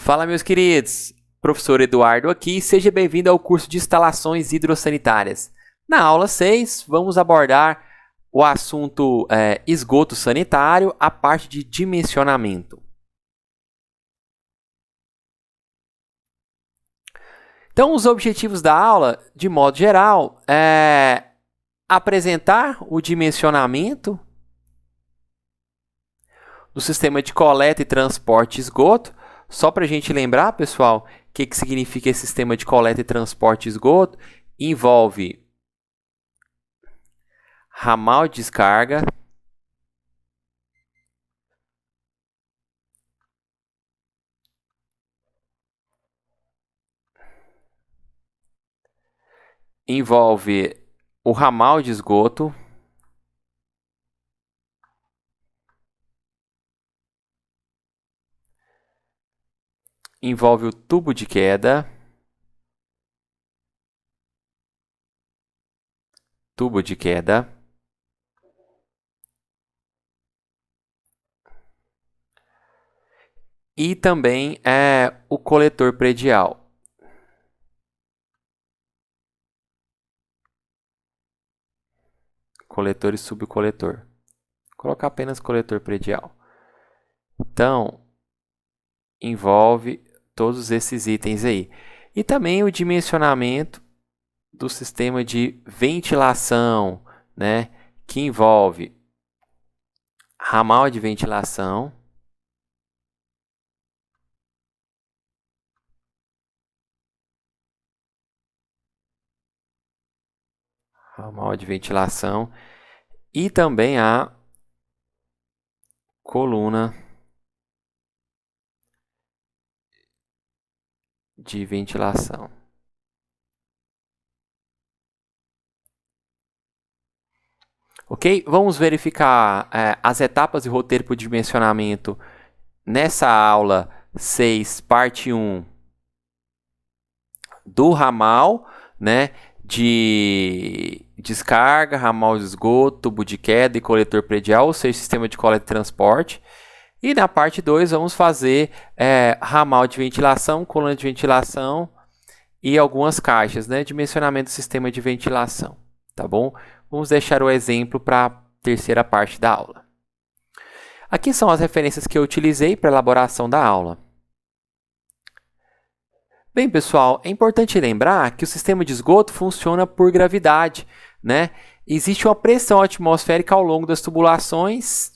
Fala, meus queridos! Professor Eduardo aqui, seja bem-vindo ao curso de Instalações Hidrossanitárias. Na aula 6, vamos abordar o assunto esgoto sanitário, a parte de dimensionamento. Então, os objetivos da aula, de modo geral, é apresentar o dimensionamento do sistema de coleta e transporte de esgoto. Só para a gente lembrar, pessoal, o que significa esse sistema de coleta e transporte de esgoto? Envolve ramal de descarga, envolve o ramal de esgoto, envolve o tubo de queda, e também o coletor predial. Coletor e subcoletor. Vou colocar apenas coletor predial. Então, envolve todos esses itens aí. E também o dimensionamento do sistema de ventilação, né? Que envolve ramal de ventilação, e também a coluna de ventilação. Ok? Vamos verificar as etapas e roteiro para o dimensionamento nessa aula 6, parte 1 do ramal, né? De descarga, ramal de esgoto, tubo de queda e coletor predial, ou seja, sistema de coleta e transporte. E na parte 2 vamos fazer ramal de ventilação, coluna de ventilação e algumas caixas, né? Dimensionamento do sistema de ventilação, tá bom? Vamos deixar o exemplo para a terceira parte da aula. Aqui são as referências que eu utilizei para a elaboração da aula. Bem, pessoal, é importante lembrar que o sistema de esgoto funciona por gravidade, né? Existe uma pressão atmosférica ao longo das tubulações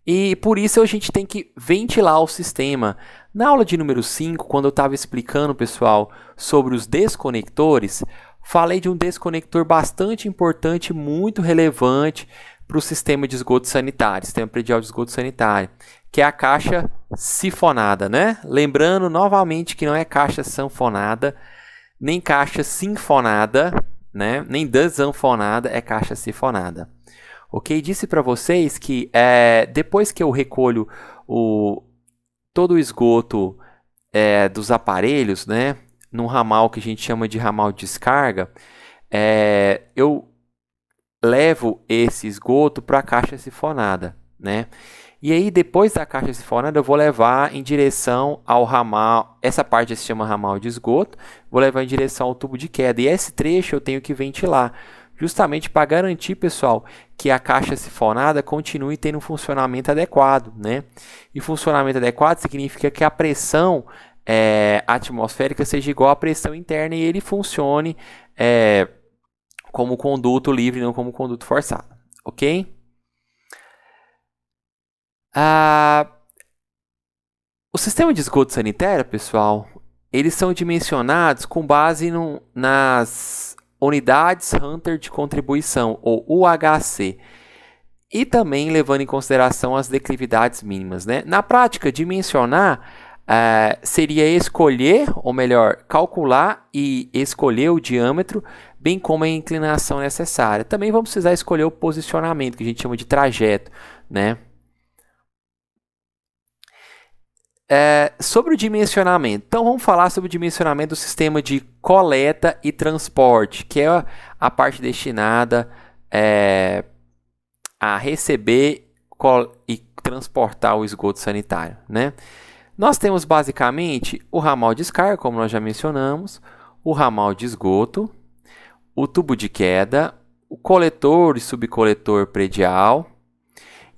e por isso a gente tem que ventilar o sistema. Na aula de número 5, quando eu estava explicando, pessoal, sobre os desconectores, falei de um desconector bastante importante, muito relevante para o sistema de esgoto sanitário, sistema predial de esgoto sanitário, que é a caixa sifonada, né? Lembrando novamente que não é caixa sanfonada, nem caixa sinfonada, né? Nem desanfonada, é caixa sifonada. Ok? Disse para vocês que depois que eu recolho todo o esgoto dos aparelhos, né? Num ramal que a gente chama de ramal de descarga, eu levo esse esgoto para a caixa sifonada, né? E aí, depois da caixa sifonada, eu vou levar em direção ao ramal, essa parte se chama ramal de esgoto, vou levar em direção ao tubo de queda. E esse trecho eu tenho que ventilar, justamente para garantir, pessoal, que a caixa sifonada continue tendo um funcionamento adequado, né? E funcionamento adequado significa que a pressão atmosférica seja igual à pressão interna e ele funcione como conduto livre, não como conduto forçado, ok? O sistema de esgoto sanitário, pessoal, eles são dimensionados com base nas unidades Hunter de contribuição, ou UHC, e também levando em consideração as declividades mínimas, né? Na prática, dimensionar seria escolher, ou melhor, calcular e escolher o diâmetro, bem como a inclinação necessária. Também vamos precisar escolher o posicionamento, que a gente chama de trajeto, né? Sobre o dimensionamento. Então, vamos falar sobre o dimensionamento do sistema de coleta e transporte, que é a parte destinada a receber e transportar o esgoto sanitário, né? Nós temos basicamente o ramal de descarga, como nós já mencionamos, o ramal de esgoto, o tubo de queda, o coletor e subcoletor predial.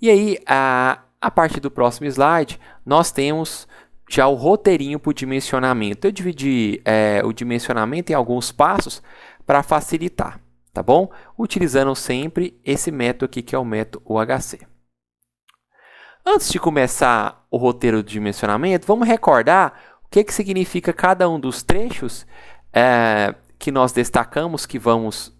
E aí, a partir do próximo slide, nós temos já o roteirinho para o dimensionamento. Eu dividi o dimensionamento em alguns passos para facilitar, tá bom? Utilizando sempre esse método aqui, que é o método UHC. Antes de começar o roteiro de dimensionamento, vamos recordar o que significa cada um dos trechos que nós destacamos que vamos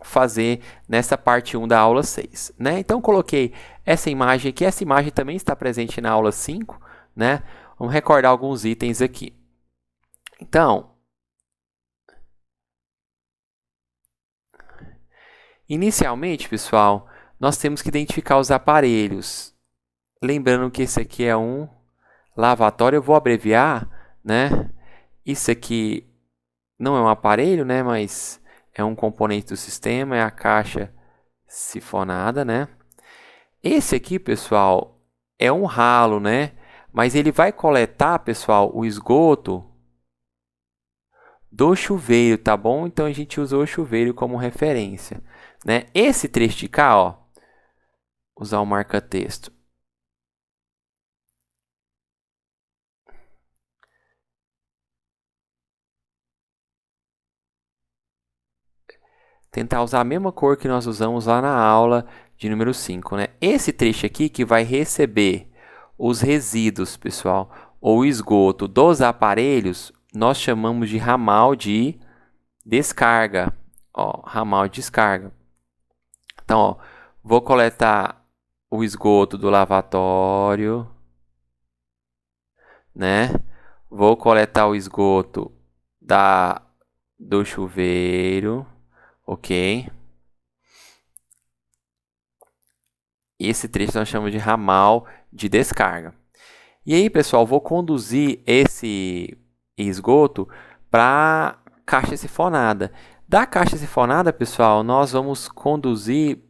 fazer nessa parte 1 da aula 6. Né? Então, coloquei essa imagem aqui. Essa imagem também está presente na aula 5. Né? Vamos recordar alguns itens aqui. Então, inicialmente, pessoal, nós temos que identificar os aparelhos. Lembrando que esse aqui é um lavatório, eu vou abreviar, né? Isso aqui não é um aparelho, né? Mas é um componente do sistema, é a caixa sifonada, né? Esse aqui, pessoal, é um ralo, né? Mas ele vai coletar, pessoal, o esgoto do chuveiro, tá bom? Então a gente usou o chuveiro como referência, né? Esse trecho de cá, ó, usar o marca-texto. Tentar usar a mesma cor que nós usamos lá na aula de número 5, né? Esse trecho aqui que vai receber os resíduos, pessoal, ou esgoto dos aparelhos, nós chamamos de ramal de descarga. Ó, ramal de descarga. Então, ó, vou coletar o esgoto do lavatório, né? Vou coletar o esgoto do chuveiro, ok? Esse trecho nós chamamos de ramal de descarga. E aí, pessoal, vou conduzir esse esgoto para a caixa sifonada. Da caixa sifonada, pessoal, nós vamos conduzir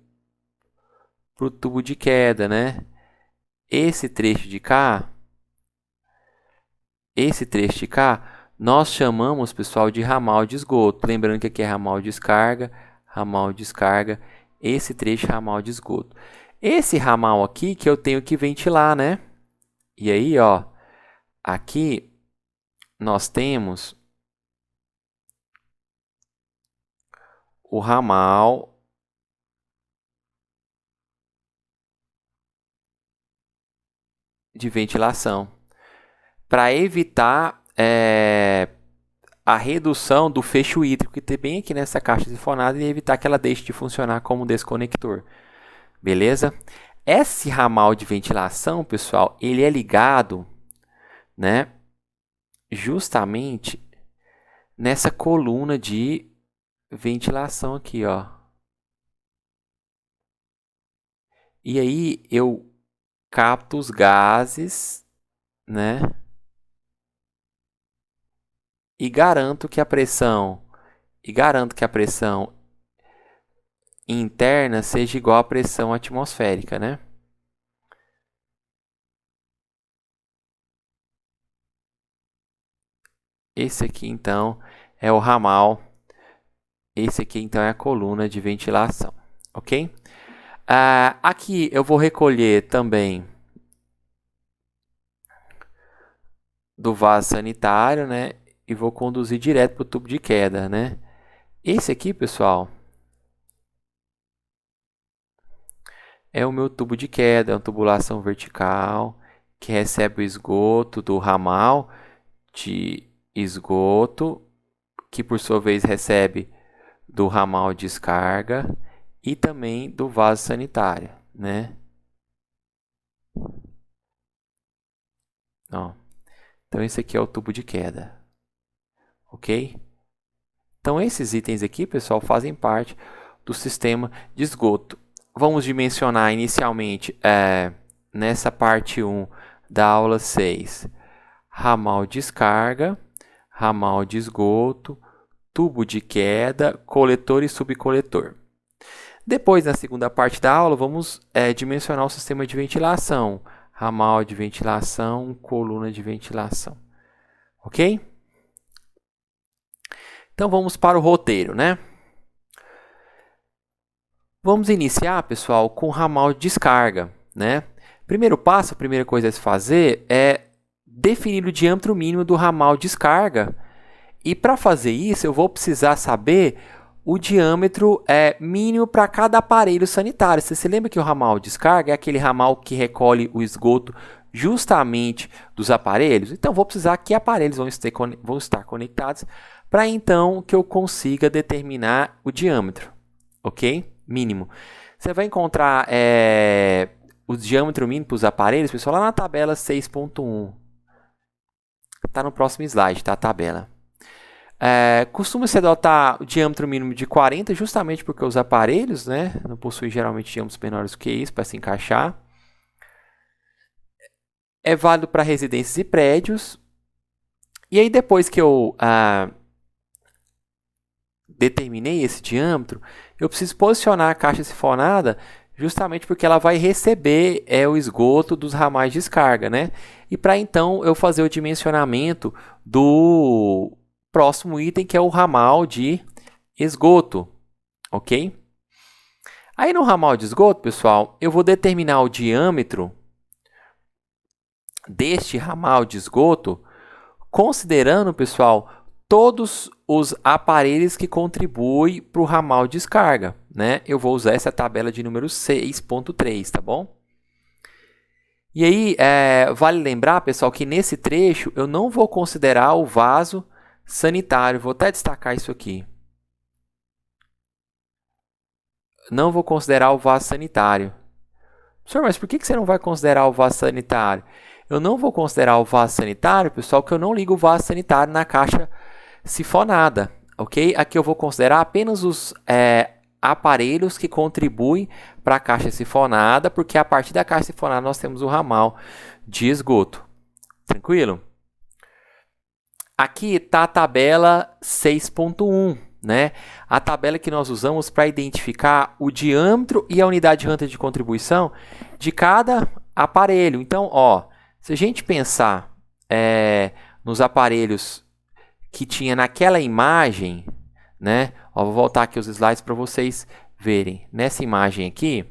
para o tubo de queda, né? Esse trecho de cá, nós chamamos, pessoal, de ramal de esgoto. Lembrando que aqui é ramal de descarga, esse trecho é ramal de esgoto. Esse ramal aqui que eu tenho que ventilar, né? E aí, ó, aqui nós temos o ramal de ventilação para evitar a redução do fecho hídrico que tem bem aqui nessa caixa sifonada e evitar que ela deixe de funcionar como desconector. Beleza? Esse ramal de ventilação, pessoal, ele é ligado, né, justamente nessa coluna de ventilação aqui, ó. E aí eu capto os gases, né? E garanto que a pressão interna seja igual à pressão atmosférica, né? Esse aqui, então, é o ramal. Esse aqui, então, é a coluna de ventilação, ok? Aqui eu vou recolher também do vaso sanitário, né? E vou conduzir direto para o tubo de queda, né? Esse aqui, pessoal, é o meu tubo de queda, é uma tubulação vertical que recebe o esgoto do ramal de esgoto, que por sua vez recebe do ramal de descarga e também do vaso sanitário, né? Ó. Então esse aqui é o tubo de queda, ok? Então esses itens aqui, pessoal, fazem parte do sistema de esgoto. Vamos dimensionar inicialmente nessa parte 1 da aula 6, ramal de descarga, ramal de esgoto, tubo de queda, coletor e subcoletor. Depois, na segunda parte da aula, vamos dimensionar o sistema de ventilação, ramal de ventilação, coluna de ventilação. Ok? Então vamos para o roteiro, né? Vamos iniciar, pessoal, com o ramal de descarga, né? Primeiro passo, a primeira coisa a se fazer é definir o diâmetro mínimo do ramal de descarga. E para fazer isso, eu vou precisar saber o diâmetro mínimo para cada aparelho sanitário. Você se lembra que o ramal de descarga é aquele ramal que recolhe o esgoto justamente dos aparelhos? Então, vou precisar que aparelhos vão estar conectados para então que eu consiga determinar o diâmetro, ok? Mínimo. Você vai encontrar o diâmetro mínimo para os aparelhos, pessoal, lá na tabela 6.1. Está no próximo slide, tá? A tabela. Costuma-se adotar o diâmetro mínimo de 40, justamente porque os aparelhos, né, não possuem geralmente diâmetros menores que isso para se encaixar. É válido para residências e prédios. E aí, depois que eu determinei esse diâmetro, eu preciso posicionar a caixa sifonada justamente porque ela vai receber o esgoto dos ramais de descarga, né? E para então eu fazer o dimensionamento do próximo item, que é o ramal de esgoto, ok? Aí no ramal de esgoto, pessoal, eu vou determinar o diâmetro deste ramal de esgoto, considerando, pessoal, todos os aparelhos que contribuem para o ramal de descarga, né? Eu vou usar essa tabela de número 6.3, tá bom? E aí, vale lembrar, pessoal, que nesse trecho eu não vou considerar o vaso sanitário. Vou até destacar isso aqui. Não vou considerar o vaso sanitário. Senhor, mas por que você não vai considerar o vaso sanitário? Eu não vou considerar o vaso sanitário, pessoal, porque eu não ligo o vaso sanitário na caixa sifonada, ok? Aqui eu vou considerar apenas os aparelhos que contribuem para a caixa sifonada, porque a partir da caixa sifonada nós temos o ramal de esgoto. Tranquilo? Aqui está a tabela 6.1, né? A tabela que nós usamos para identificar o diâmetro e a unidade Hunter de contribuição de cada aparelho. Então, ó, se a gente pensar nos aparelhos que tinha naquela imagem, né? Ó, vou voltar aqui os slides para vocês verem. Nessa imagem aqui,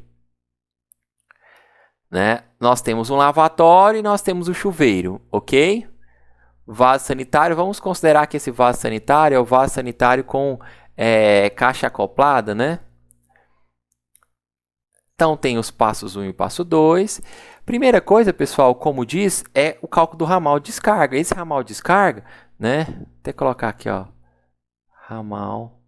né? Nós temos um lavatório e nós temos o chuveiro, ok? Vaso sanitário, vamos considerar que esse vaso sanitário é o vaso sanitário com caixa acoplada, né? Então, tem os passos 1 e o passo 2. Primeira coisa, pessoal, como diz, é o cálculo do ramal de descarga. Esse ramal de descarga, né? Vou até colocar aqui, ó. Ramal.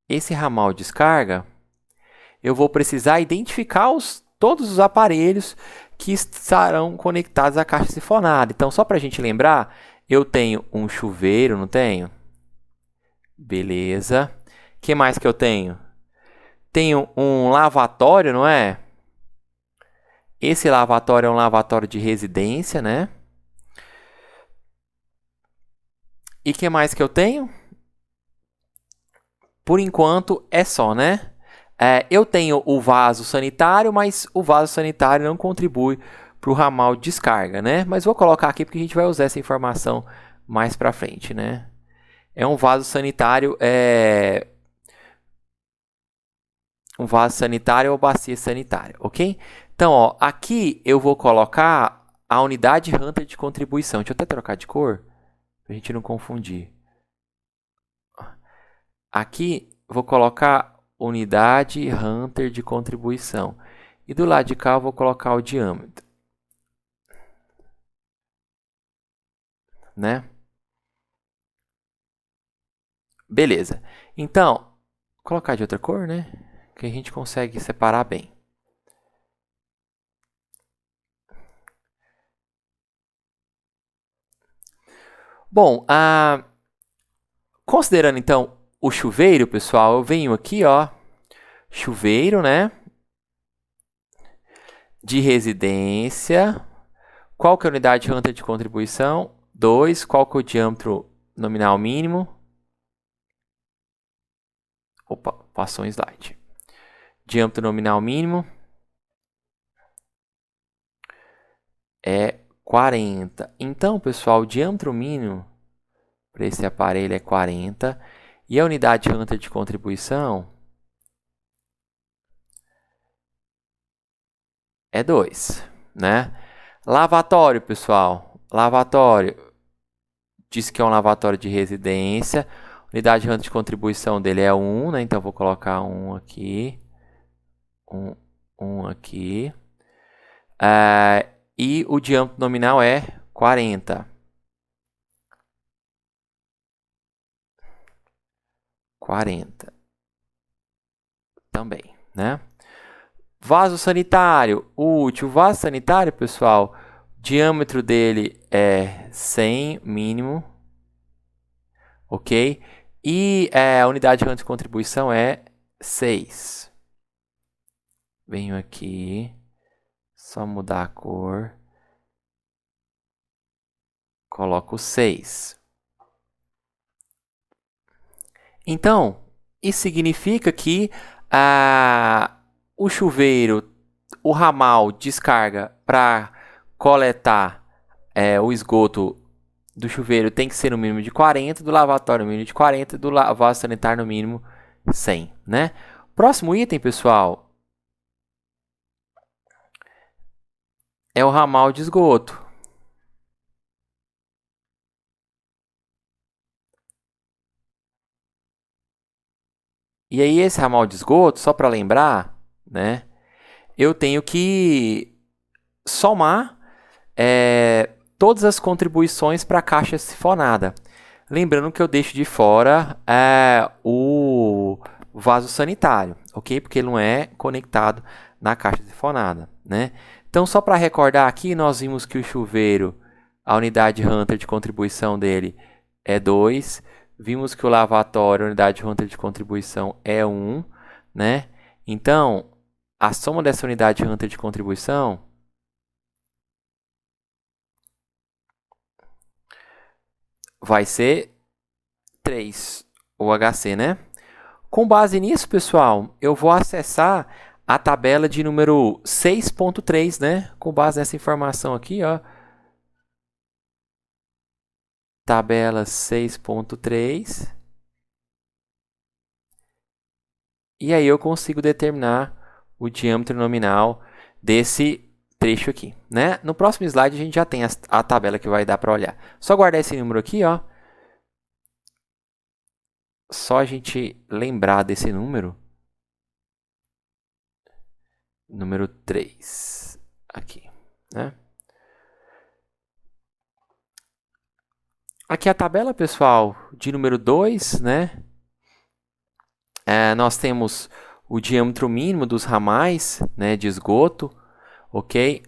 Esse ramal de descarga, eu vou precisar identificar todos os aparelhos que estarão conectados à caixa sifonada. Então, só para a gente lembrar, eu tenho um chuveiro, não tenho? Beleza. O que mais que eu tenho? Tenho um lavatório, não é? Esse lavatório é um lavatório de residência, né? E o que mais que eu tenho? Por enquanto é só, né? Eu tenho o vaso sanitário, mas o vaso sanitário não contribui para o ramal de descarga, né? Mas vou colocar aqui porque a gente vai usar essa informação mais para frente, né? É um vaso sanitário, um vaso sanitário ou bacia sanitária, ok? Então, ó, aqui eu vou colocar a unidade Hunter de contribuição. Deixa eu até trocar de cor, para a gente não confundir. Aqui vou colocar unidade Hunter de contribuição. E do lado de cá eu vou colocar o diâmetro, né? Beleza. Então, vou colocar de outra cor, né? Que a gente consegue separar bem. Bom, considerando então o chuveiro, pessoal, eu venho aqui, ó, chuveiro, né? De residência. Qual que é a unidade Hunter de contribuição? 2. Qual que é o diâmetro nominal mínimo? Opa, passou um slide. Diâmetro nominal mínimo é 40. Então, pessoal, o diâmetro mínimo para esse aparelho é 40. E a unidade Hunter de contribuição é 2, né? Lavatório, pessoal. Lavatório. Diz que é um lavatório de residência. Unidade Hunter de contribuição dele é 1, né? Então, vou colocar 1 aqui. 1 aqui. E o diâmetro nominal é 40. 40. Também, né? Vaso sanitário, útil. Vaso sanitário, pessoal, o diâmetro dele é 100 mínimo, ok? E a unidade de contribuição é 6. Venho aqui, só mudar a cor, coloco 6. Então, isso significa que o chuveiro, o ramal descarga para coletar o esgoto do chuveiro tem que ser no mínimo de 40, do lavatório no mínimo de 40, do vaso sanitário no mínimo 100, né? Próximo item, pessoal, é o ramal de esgoto. E aí esse ramal de esgoto, só para lembrar, né? Eu tenho que somar todas as contribuições para a caixa sifonada. Lembrando que eu deixo de fora o vaso sanitário, ok? Porque ele não é conectado na caixa sifonada, né? Então, só para recordar aqui, nós vimos que o chuveiro, a unidade Hunter de contribuição dele é 2. Vimos que o lavatório, a unidade Hunter de contribuição é 1, né? Então, a soma dessa unidade Hunter de contribuição vai ser 3, o HC, né? Com base nisso, pessoal, eu vou acessar a tabela de número 6.3, né? Com base nessa informação aqui, ó. Tabela 6.3. E aí eu consigo determinar o diâmetro nominal desse trecho aqui, né? No próximo slide a gente já tem a tabela que vai dar para olhar. Só guardar esse número aqui, ó. Só a gente lembrar desse número. Número 3. Aqui, né? Aqui a tabela, pessoal, de número 2, né? Nós temos o diâmetro mínimo dos ramais, né, de esgoto, ok?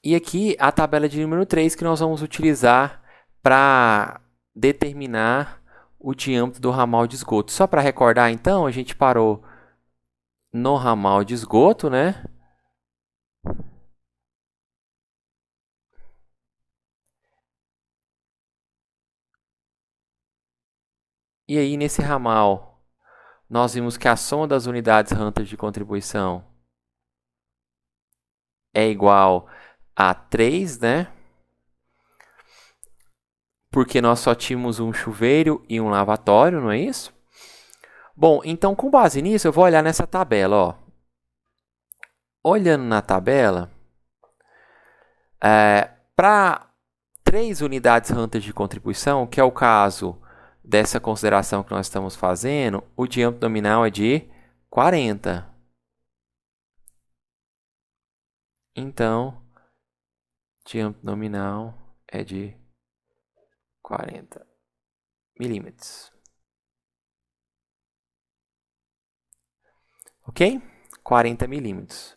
E aqui a tabela de número 3 que nós vamos utilizar para determinar o diâmetro do ramal de esgoto. Só para recordar, então, a gente parou no ramal de esgoto, né? E aí, nesse ramal, nós vimos que a soma das unidades Hunter de contribuição é igual a 3, né? Porque nós só tínhamos um chuveiro e um lavatório, não é isso? Bom, então com base nisso, eu vou olhar nessa tabela, ó. Olhando na tabela, para 3 unidades Hunter de contribuição, que é o caso dessa consideração que nós estamos fazendo, o diâmetro nominal é de 40. Então, diâmetro nominal é de 40 milímetros. Ok? 40 milímetros.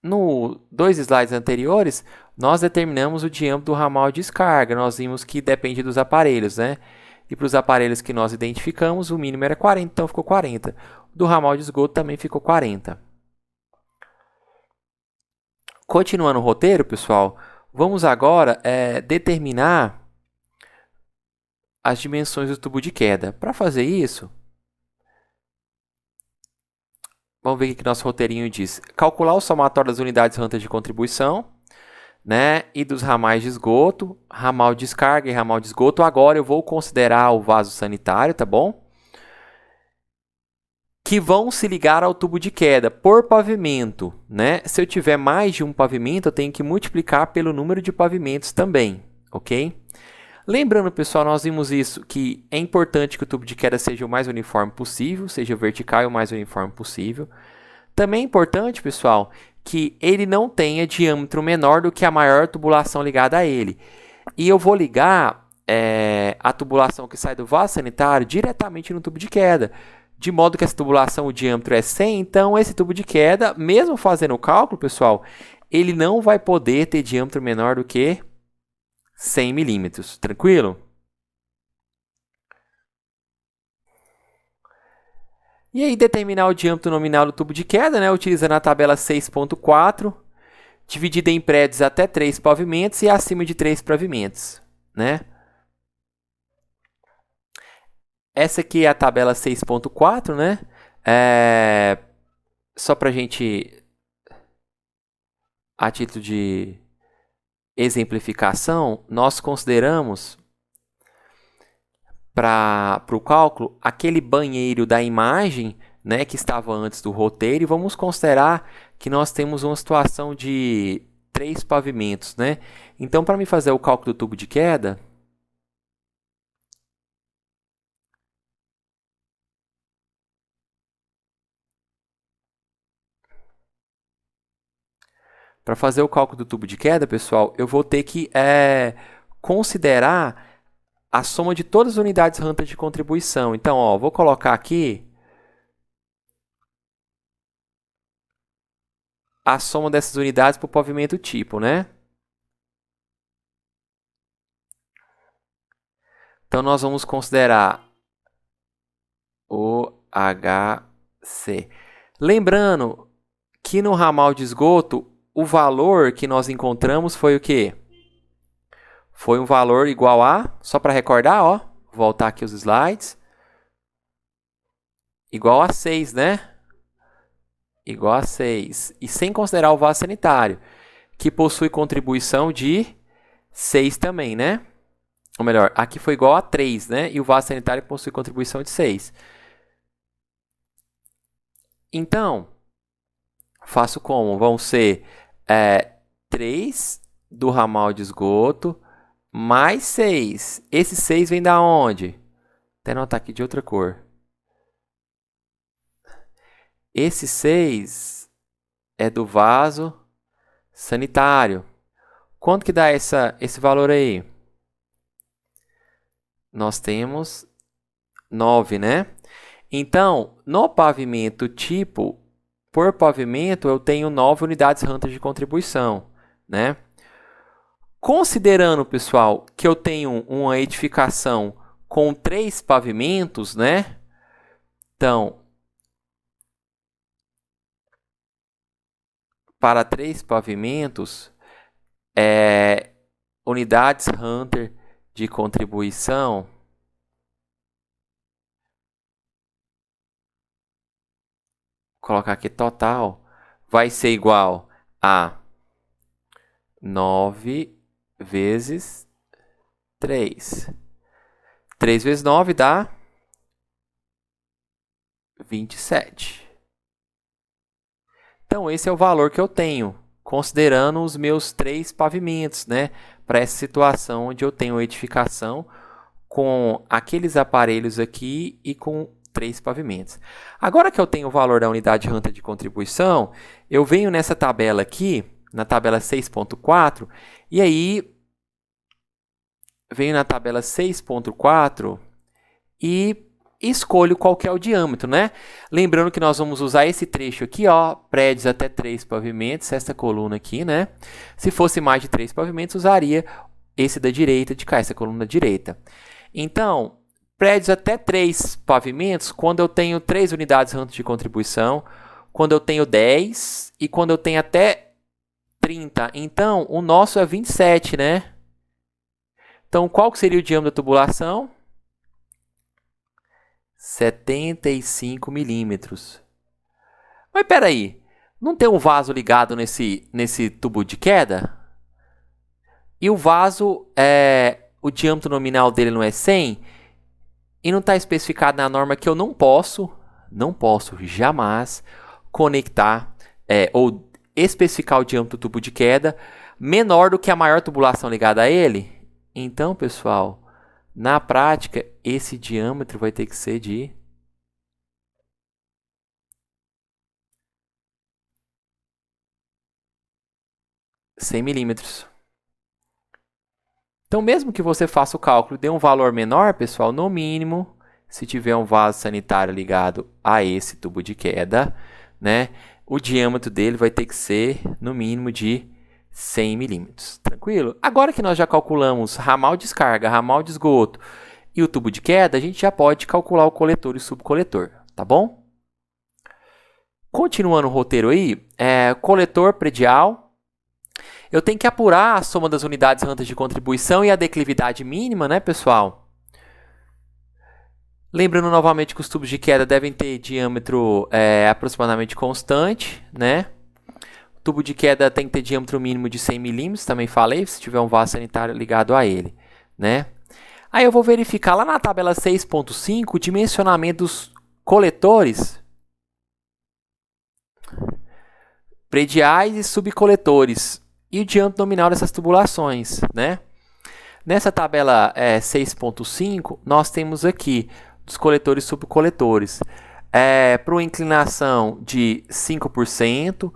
No 2 slides anteriores, nós determinamos o diâmetro do ramal de descarga. Nós vimos que depende dos aparelhos, né? E para os aparelhos que nós identificamos, o mínimo era 40, então ficou 40. Do ramal de esgoto também ficou 40. Continuando o roteiro, pessoal, Vamos agora determinar as dimensões do tubo de queda. Para fazer isso, vamos ver o que nosso roteirinho diz. Calcular o somatório das unidades Hunter de contribuição, né, e dos ramais de esgoto, ramal de descarga e ramal de esgoto. Agora eu vou considerar o vaso sanitário, tá bom? Que vão se ligar ao tubo de queda por pavimento, né? Se eu tiver mais de um pavimento, eu tenho que multiplicar pelo número de pavimentos também, ok? Lembrando, pessoal, nós vimos isso, que é importante que o tubo de queda seja o mais uniforme possível, seja vertical e o mais uniforme possível. Também é importante, pessoal, que ele não tenha diâmetro menor do que a maior tubulação ligada a ele. E eu vou ligar a tubulação que sai do vaso sanitário diretamente no tubo de queda, de modo que essa tubulação, o diâmetro é 100, então esse tubo de queda, mesmo fazendo o cálculo, pessoal, ele não vai poder ter diâmetro menor do que 100 milímetros, tranquilo? E aí, determinar o diâmetro nominal do tubo de queda, né, utilizando a tabela 6.4, dividida em prédios até 3 pavimentos e acima de 3 pavimentos, né? Essa aqui é a tabela 6.4, né? Só para a gente, a título de exemplificação, nós consideramos para o cálculo aquele banheiro da imagem, né, que estava antes do roteiro, e vamos considerar que nós temos uma situação de 3 pavimentos, né? Então, para me fazer o cálculo do tubo de queda, pessoal, eu vou ter que considerar a soma de todas as unidades Hunter de contribuição. Então, ó, vou colocar aqui a soma dessas unidades para o pavimento tipo, né? Então, nós vamos considerar o HC. Lembrando que no ramal de esgoto, o valor que nós encontramos foi o quê? Foi um valor igual a, só para recordar, ó, vou voltar aqui os slides, igual a 6, né? Igual a 6. E sem considerar o vaso sanitário, que possui contribuição de 6 também, né? Ou melhor, aqui foi igual a 3, né? E o vaso sanitário possui contribuição de 6. Então, faço como? Vão ser 3 do ramal de esgoto mais 6. Esse 6 vem da onde? Até anotar aqui de outra cor. Esse 6 é do vaso sanitário. Quanto que dá esse valor aí? Nós temos 9, né? Então, no pavimento tipo, por pavimento, eu tenho 9 unidades Hunter de contribuição, né? Considerando, pessoal, que eu tenho uma edificação com 3 pavimentos, né? Então, para 3 pavimentos, unidades Hunter de contribuição, vou colocar aqui total, vai ser igual a 9 vezes 3. 3 vezes 9 dá 27. Então, esse é o valor que eu tenho, considerando os meus 3 pavimentos, né? Para essa situação onde eu tenho edificação com aqueles aparelhos aqui e com 3 pavimentos. Agora que eu tenho o valor da unidade Hunter de contribuição, eu venho nessa tabela aqui, na tabela 6.4, e aí venho na tabela 6.4 e escolho qual que é o diâmetro, né? Lembrando que nós vamos usar esse trecho aqui, ó, prédios até 3 pavimentos, essa coluna aqui, né? Se fosse mais de 3 pavimentos, usaria esse da direita de cá, essa coluna da direita. Então, prédios até 3 pavimentos, quando eu tenho 3 unidades Hunter de contribuição, quando eu tenho 10 e quando eu tenho até 30. Então, o nosso é 27, né? Então, qual que seria o diâmetro da tubulação? 75 milímetros. Mas peraí, não tem um vaso ligado nesse tubo de queda? E o vaso, o diâmetro nominal dele não é 100? E não está especificado na norma que eu não posso jamais conectar ou especificar o diâmetro do tubo de queda menor do que a maior tubulação ligada a ele. Então, pessoal, na prática, esse diâmetro vai ter que ser de 100 milímetros. Então, mesmo que você faça o cálculo e dê um valor menor, pessoal, no mínimo, se tiver um vaso sanitário ligado a esse tubo de queda, né, o diâmetro dele vai ter que ser, no mínimo, de 100 milímetros. Tranquilo? Agora que nós já calculamos ramal de descarga, ramal de esgoto e o tubo de queda, a gente já pode calcular o coletor e o subcoletor, tá bom? Continuando o roteiro aí, coletor predial. Eu tenho que apurar a soma das unidades rantas de contribuição e a declividade mínima, né, pessoal? Lembrando novamente que os tubos de queda devem ter diâmetro aproximadamente constante, né? O tubo de queda tem que ter diâmetro mínimo de 100 milímetros, também falei, se tiver um vaso sanitário ligado a ele, né? Aí eu vou verificar lá na tabela 6.5 o dimensionamento dos coletores prediais e subcoletores e o diâmetro nominal dessas tubulações, né? Nessa tabela 6.5, nós temos aqui dos coletores e subcoletores. Para uma inclinação de 5%,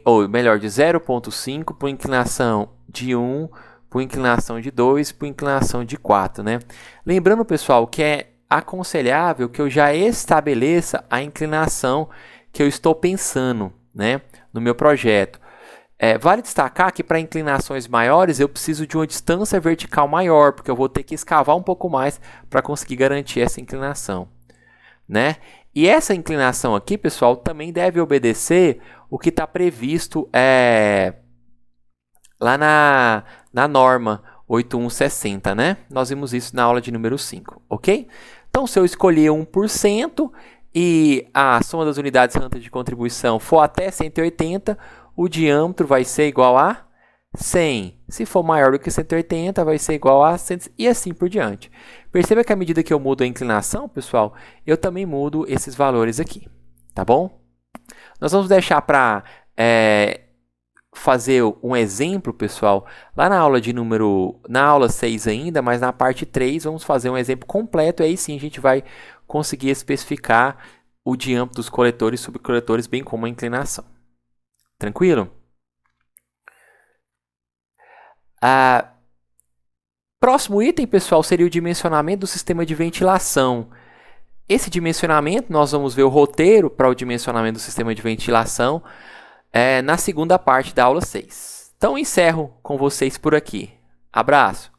ou melhor, de 0.5, para uma inclinação de 1, para uma inclinação de 2, para uma inclinação de 4, né? Lembrando, pessoal, que é aconselhável que eu já estabeleça a inclinação que eu estou pensando, né, no meu projeto. Vale destacar que para inclinações maiores eu preciso de uma distância vertical maior, porque eu vou ter que escavar um pouco mais para conseguir garantir essa inclinação, né? E essa inclinação aqui, pessoal, também deve obedecer o que está previsto lá na norma 8160, né? Nós vimos isso na aula de número 5, ok? Então, se eu escolher 1% e a soma das unidades rantas de contribuição for até 180, o diâmetro vai ser igual a 100. Se for maior do que 180, vai ser igual a 100 e assim por diante. Perceba que à medida que eu mudo a inclinação, pessoal, eu também mudo esses valores aqui, tá bom? Nós vamos deixar para fazer um exemplo, pessoal, lá na aula 6 ainda, mas na parte 3 vamos fazer um exemplo completo e aí sim a gente vai conseguir especificar o diâmetro dos coletores e subcoletores, bem como a inclinação. Tranquilo? Próximo item, pessoal, seria o dimensionamento do sistema de ventilação. Esse dimensionamento, nós vamos ver o roteiro para o dimensionamento do sistema de ventilação na segunda parte da aula 6. Então, encerro com vocês por aqui. Abraço!